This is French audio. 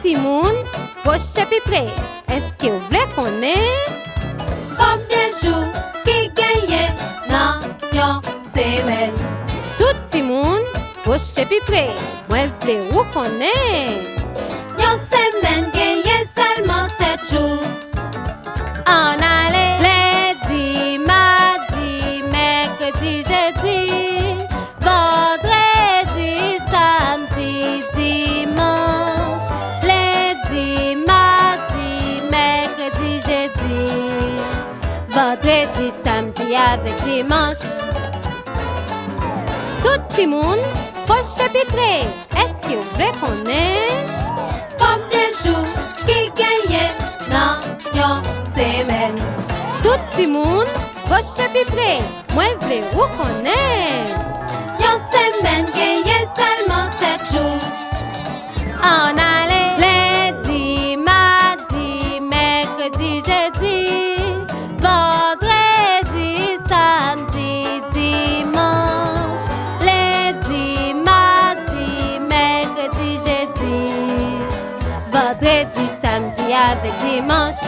ti moun, proche pi près. Est-ce que vous voulez connaître? Combien de jours qui gagne dans yon semaine? Tout ti moun, proche pi près. Moi voulais vous connaître. Yon semaine gagne seulement 7 jours. En allait lundi, mardi, mercredi, jeudi, vendredi, samedi, dimanche. Lundi, mardi, mercredi, jeudi, vendredi, samedi avec dimanche. Tout ti moun, proche pi près. Est-ce que vous voulez connaître? Combien de jours qui gagne dans yon semaine? Tout ti moun, proche pi près. Moi voulais vous connaître. Yon semaine gagne seulement 7 jours. En allait lundi, mardi, mercredi, jeudi, vendredi, samedi, dimanche. Lundi, mardi, mercredi, jeudi, vendredi, samedi avec dimanche.